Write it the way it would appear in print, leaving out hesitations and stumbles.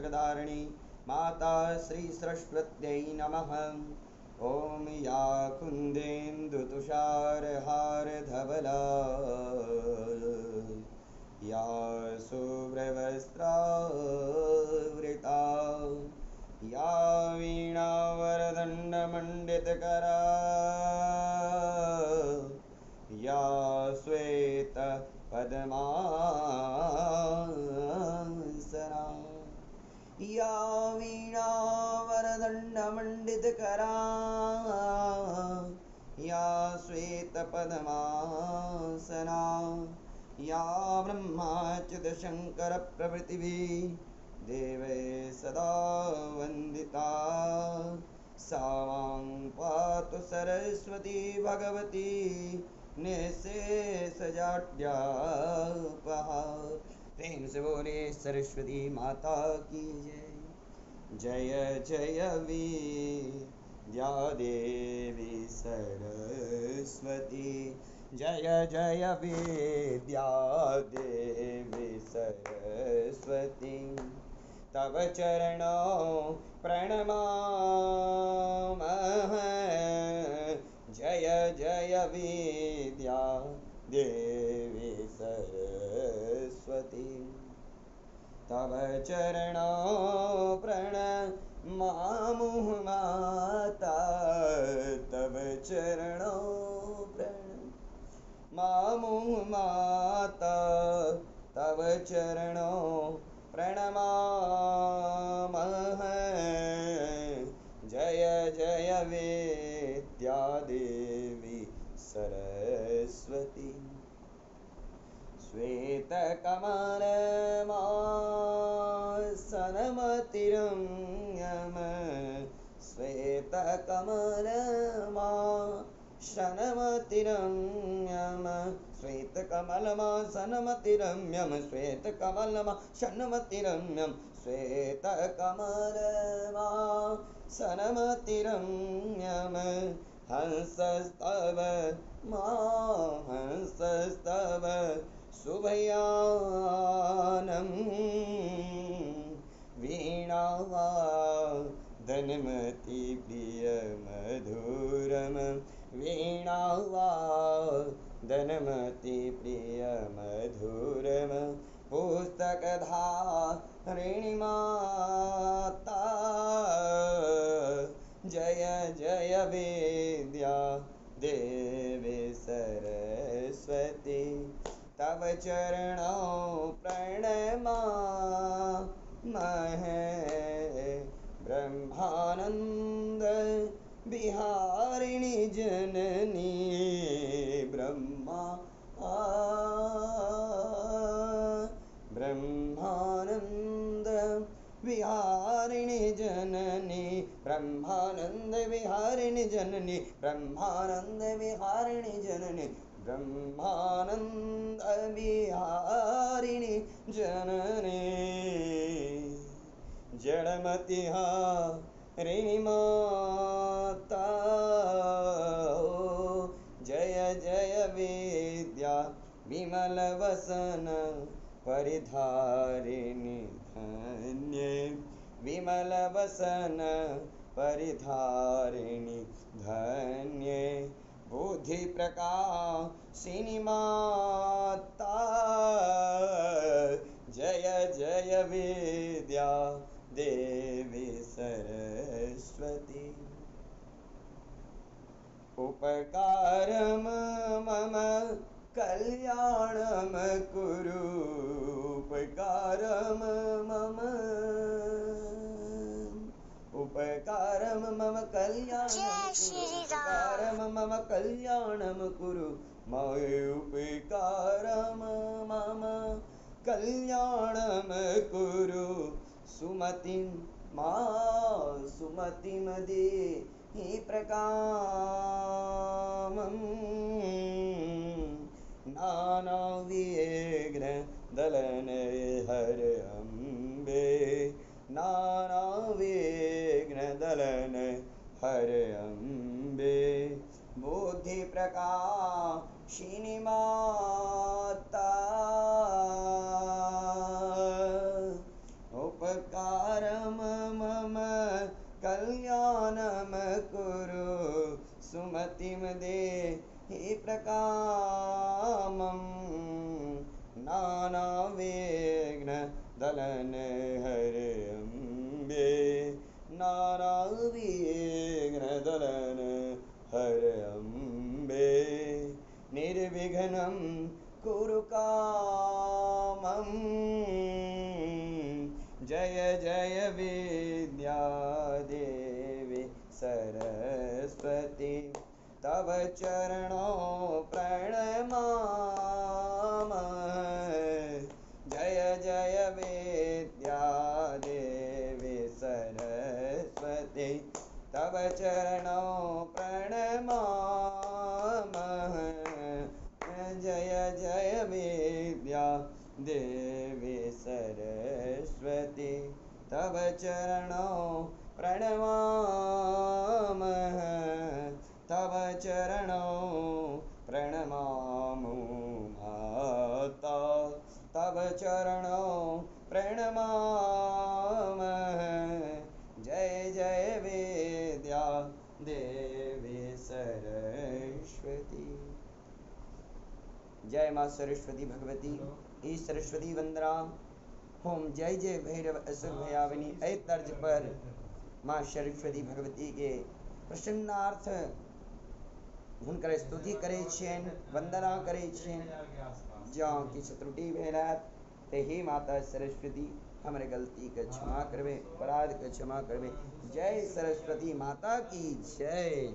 मस्तकधारिणी माता श्री सरस्वत्यै नमः। ॐ या कुन्देन्दुतुषारहारधवला या शुभ्रवस्त्रावृता या वीणावरदण्डमण्डितकरा या श्वेतपद्मासना या वीणावरदण्डमण्डितकरा या श्वेतपद्मासना या ब्रह्माच्युतशङ्करप्रभृतिभिः देवै सदा वन्दिता सा मां पातु सरस्वती भगवती निःशेषजाड्यापहा। प्रेम से बोले सरस्वती माता की जय। जय जय विद्या देवी सरस्वती जय जय विद्या देवी सरस्वती तव चरणों प्रणमामः। जय जय विद्या देवी सरस्वती तव चरणों प्रणमामुः माता तव चरणों प्रणमामुः माता तव चरणों प्रणमामः। जय जय विद्या देवी सरस्वती श्वेतकमलमासनमतिरम्यम श्वेतकमलमासनमतिरम्यम श्वेतकमलमासनमतिरम्यम श्वेतकमलमासनमतिरम्यम श्वेतकमलमासनमतिरम्यम हंसस्तव हंसस्तव शुभयानं वीणावादनमति प्रियमधुरं वीणावादनमति प्रियमधुरं पुस्तकधारिणी माता जय जय विद्या देवी सरस्वती तव चरणों प्रणमामः। ब्रह्मानंद बिहारिणी जननी ब्रह्मानंद विहारिणी जननी ब्रह्मानंद विहारिणी जननी ब्रह्मानंद विहारिणी जननी ब्रह्मानंद विहारिणी जननी जड़मति हारिणी माता जय जय विद्या विमल वसन परिधारिणी धन्य विमल वसन परिधारिणी धन्य बुद्धि प्रकाशिनी माता जय जय विद्या देवी सरस्वती उपकारम मम कल्याणम कुरु उपकारम मम उपकारम मम कल्याणम कुरु मय उपकारम मम कल्याणम कुरु सुमतिं मा सुमतिमदे हि प्रकामं नानाविघ्न दलन हर अम्बे नानाविघ्न दलन हर अम्बे बुद्धि प्रकाशिनी माता उपकारं मम कल्याणं कुरु सुमतिं देहि प्रकामं नानाविघ्न दलन हरे अम्बे नानाविघ्न दलन हरे अम्बे निर्विघ्नं कुरु कामं जय जय विद्या देवी सरस्वती तव चरणों प्रणमामि जय जय विद्या देवी सरस्वती तव चरणों प्रणमामि जय जय विद्या देवी सरस्वती तव चरणों प्रणमामि तव चरणों प्रणमामि माता तव चरणों प्रणमामि जय जय विद्या देवी सरस्वती। जय माँ सरस्वती भगवती ई सरस्वती वंदना होम जय जय भैरव असुर भयाविनी ऐ तर्ज पर माँ सरस्वती भगवती के प्रसन्नार्थ हुनकर स्तुति करे छेन वंदना करे छेन जहाँ किछु त्रुटि भेलत ते ही माता सरस्वती हमरे गलती के क्षमा करबे अपराध के क्षमा करबे। जय सरस्वती माता की जय।